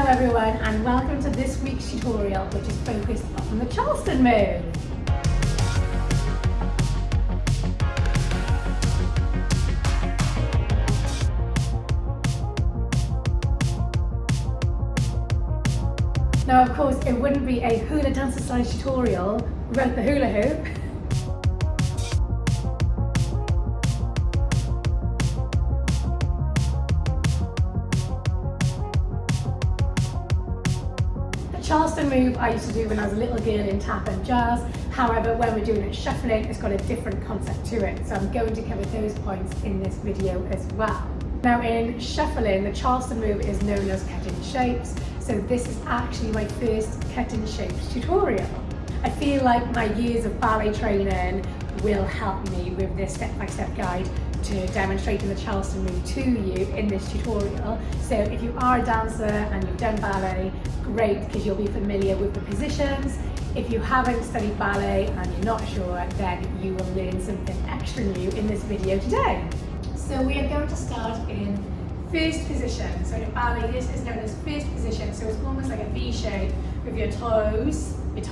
Hello everyone, and welcome to this week's tutorial, which is focused on the Charleston move. Now of course it wouldn't be a hula Dancercise tutorial without the hula hoop. Charleston move I used to do when I was a little girl in tap and jazz. However, when we're doing it shuffling, it's got a different concept to it. So I'm going to cover those points in this video as well. Now in shuffling, the Charleston move is known as cut-in shapes. So this is actually my first cut-in shapes tutorial. I feel like my years of ballet training will help me with this step-by-step guide to demonstrating the Charleston move to you in this tutorial. So if you are a dancer and you've done ballet, great, because you'll be familiar with the positions. If you haven't studied ballet and you're not sure, then you will learn something extra new in this video today. So we are going to start in first position. So in ballet, this is known as first position. So it's almost like a V shape with your toes with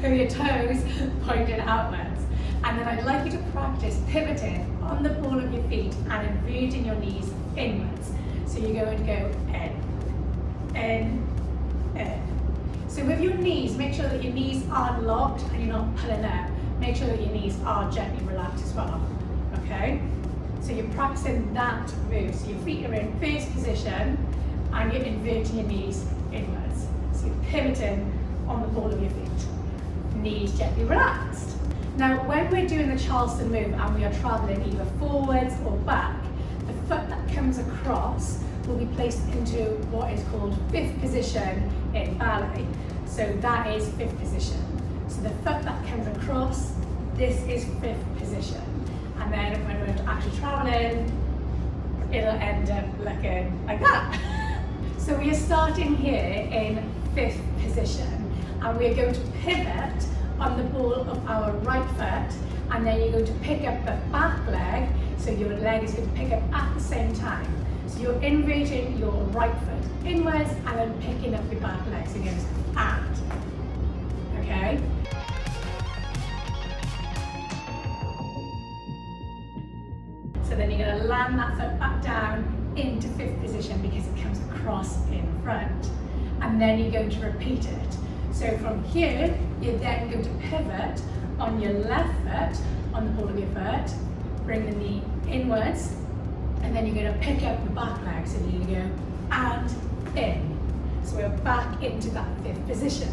your toes pointed outwards. And then I'd like you to practice pivoting on the ball of your feet and inverting your knees inwards. So you're going to go in. So with your knees, make sure that your knees aren't locked and you're not pulling out. Make sure that your knees are gently relaxed as well, okay? So you're practicing that move. So your feet are in first position and you're inverting your knees inwards. So you're pivoting on the ball of your feet. Knees gently relaxed. Now, when we're doing the Charleston move and we are traveling either forwards or back, the foot that comes across will be placed into what is called fifth position in ballet. So that is fifth position. So the foot that comes across, this is fifth position. And then when we're actually traveling, it'll end up looking like that. So we are starting here in fifth position, and we are going to pivot on the ball of our right foot, and then you're going to pick up the back leg, so your leg is going to pick up at the same time. So you're inverting your right foot inwards and then picking up your back leg, so it goes and, okay? So then you're going to land that foot back down into fifth position because it comes across in front, and then you're going to repeat it. So from here, you're then going to pivot on your left foot, on the ball of your foot, bring the knee inwards, and then you're going to pick up the back leg. So you're going to go and in. So we're back into that fifth position.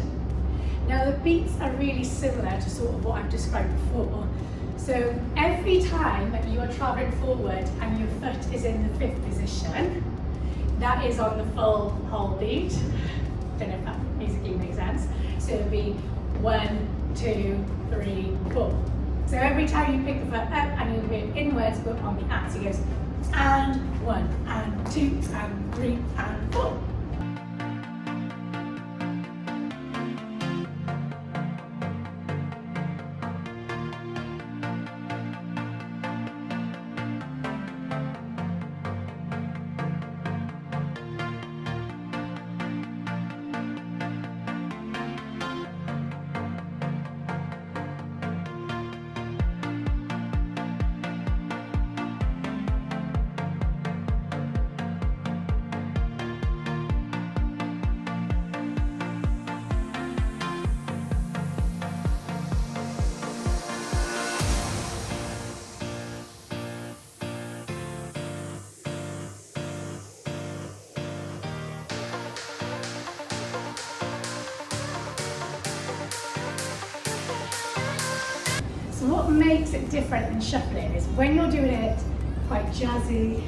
Now the beats are really similar to sort of what I've described before. So every time that you are traveling forward and your foot is in the fifth position, that is on the full whole beat. Don't know if that musically makes sense. So it'll be 1, 2, 3, 4. So every time you pick the foot up and you move inwards, go on the and. So it goes and 1, and 2, and 3, and 4. So what makes it different than shuffling is when you're doing it quite jazzy,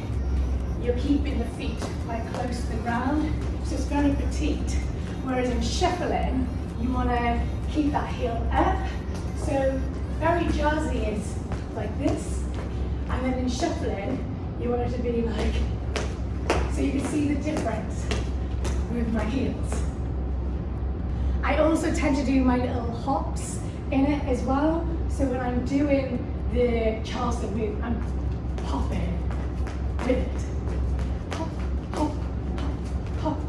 you're keeping the feet quite close to the ground, so it's very petite. Whereas in shuffling, you want to keep that heel up. So very jazzy is like this, and then in shuffling, you want it to be like, so you can see the difference with my heels. I also tend to do my little hops in it as well. So when I'm doing the Charleston move, I'm popping with it. Hop, hop, hop, hop,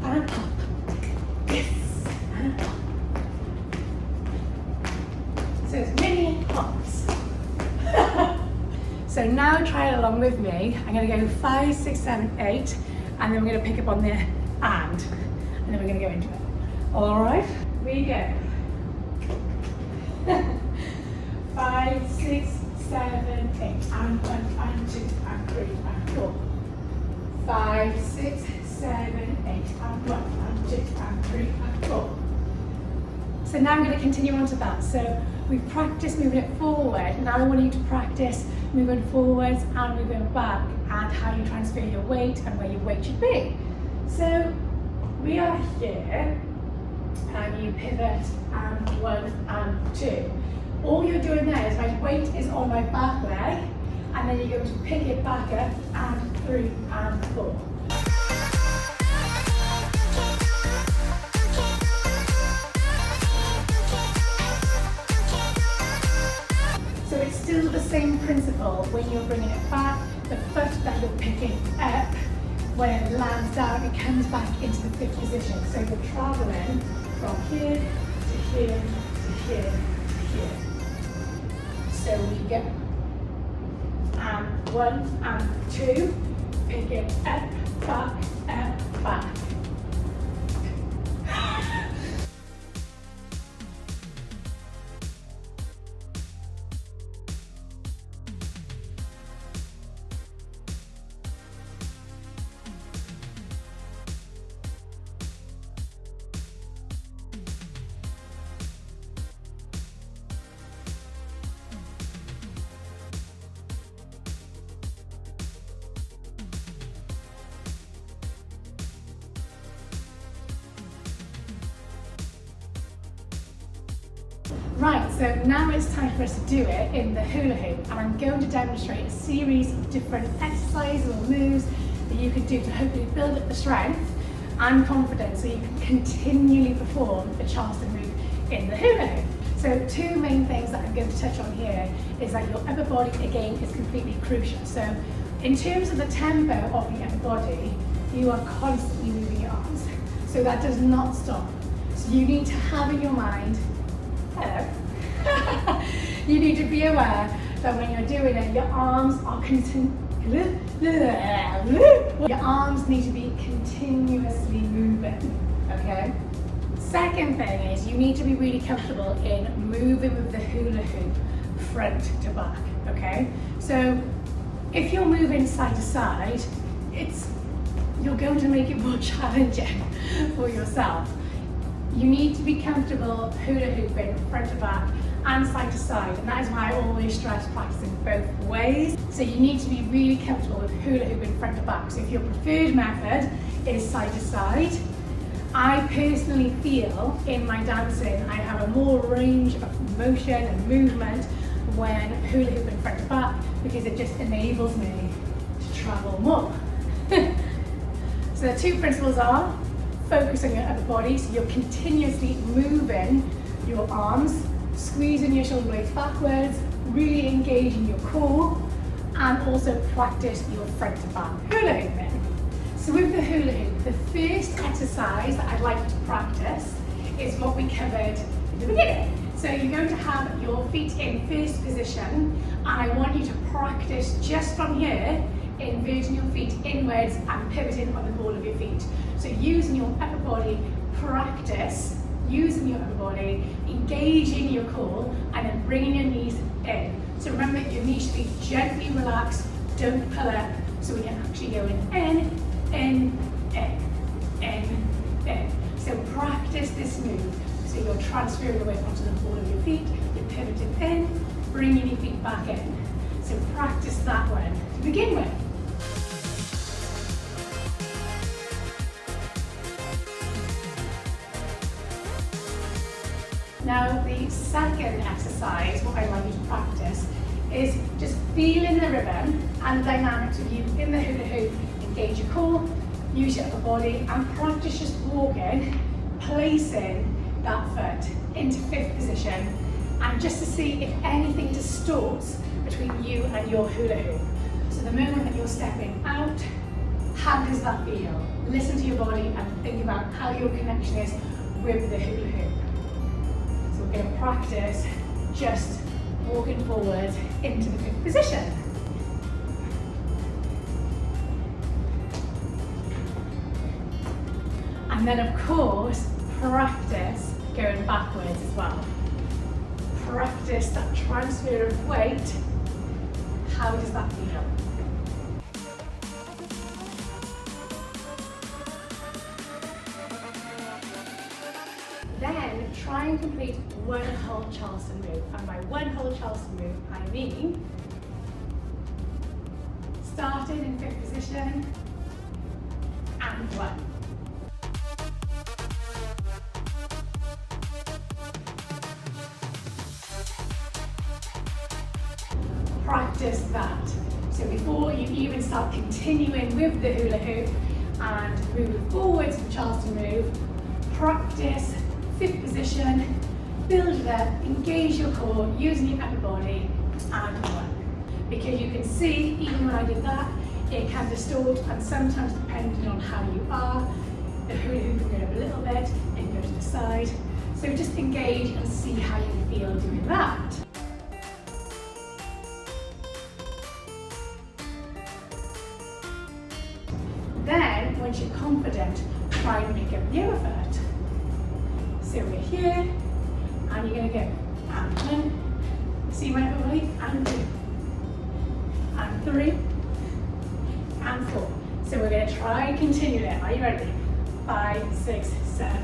now try it along with me. I'm going to go 5, 6, 7, 8, and then we're going to pick up on the and then we're going to go into it. All right, we go. 5, 6, 7, 8, and 1, and 2, and 3, and 4. 5, 6, 7, 8, and 1, and 2, and 3, and 4. So now I'm going to continue on to that. So we've practiced moving it forward. Now I want you to practice moving forwards and moving back, and how you transfer your weight and where your weight should be. So we are here, and you pivot, and 1 and 2. All you're doing there is my weight is on my back leg, and then you're going to pick it back up, and 3 and 4. So it's still the same principle when you're bringing it back. The foot that you're picking up, when it lands down, it comes back into the 5th position. So you're traveling from here to here to here to here. So we go. And 1 and 2, pick it up, back. Right, so now it's time for us to do it in the hula hoop, and I'm going to demonstrate a series of different exercises or moves that you can do to hopefully build up the strength and confidence so you can continually perform the Charleston move in the hula hoop. So 2 main things that I'm going to touch on here is that your upper body again is completely crucial. So in terms of the tempo of the upper body, you are constantly moving your arms. So that does not stop. So you need to have in your mind, you need to be aware that when you're doing it, your arms need to be continuously moving, okay? Second thing is you need to be really comfortable in moving with the hula hoop front to back, okay? So if you're moving side to side, you're going to make it more challenging for yourself. You need to be comfortable hula hooping front to back and side to side, and that is why I always stress practicing both ways. So you need to be really comfortable with hula hooping front to back. So if your preferred method is side to side, I personally feel in my dancing I have a more range of motion and movement when hula hooping front to back, because it just enables me to travel more. So the 2 principles are: focus on your upper body, so you're continuously moving your arms, squeezing your shoulder blades backwards, really engaging your core, and also practice your front to back hula hooping. So with the hula hoop, the first exercise that I'd like you to practice is what we covered in the beginning. So you're going to have your feet in first position, and I want you to practice just from here, inverting your feet inwards and pivoting on the ball of your feet. So using your upper body, practice using your upper body, engaging your core, and then bringing your knees in. So remember, your knees should be gently relaxed, don't pull up, so when you're actually going in. So practice this move. So you're transferring the weight onto the ball of your feet, you're pivoting in, bringing your feet back in. So practice that one to begin with. Now the second exercise, what I'd like you to practice, is just feeling the rhythm and dynamics of you in the hula hoop. Engage your core, use your upper body, and practice just walking, placing that foot into 5th position, and just to see if anything distorts between you and your hula hoop. So the moment that you're stepping out, how does that feel? Listen to your body and think about how your connection is with the hula hoop. So we're going to practice just walking forward into the 5th position. And then of course, practice going backwards as well. Practice that transfer of weight. How does that feel? Then try and complete one whole Charleston move. And by one whole Charleston move, I mean started in 5th position and 1. Practice that. So before you even start continuing with the hula hoop and moving forwards with the Charleston move, practice 5th position, build it up, engage your core using your upper body, and 1. Because you can see, even when I did that, it can distort, and sometimes depending on how you are, the hula hoop can go up a little bit and go to the side. So just engage and see how you feel doing that. Then, once you're confident, try and make up the other foot. So we're here, and you're going to go and 1, see my upper body, and 2, and 3, and 4. So we're going to try and continue there. Are you ready? 5, 6, 7,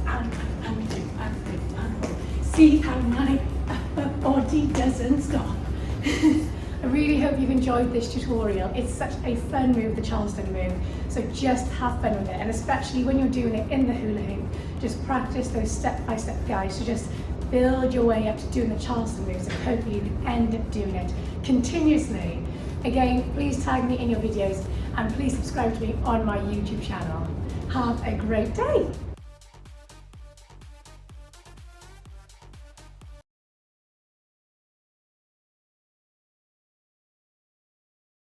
and 1, and 2, and 3, and 4. See how my upper body doesn't stop. I really hope you've enjoyed this tutorial. It's such a fun move, the Charleston move, so just have fun with it, and especially when you're doing it in the hula hoop, just practice those step-by-step guides to just build your way up to doing the Charleston moves, and hopefully you can end up doing it continuously. Again, please tag me in your videos and please subscribe to me on my YouTube channel. Have a great day.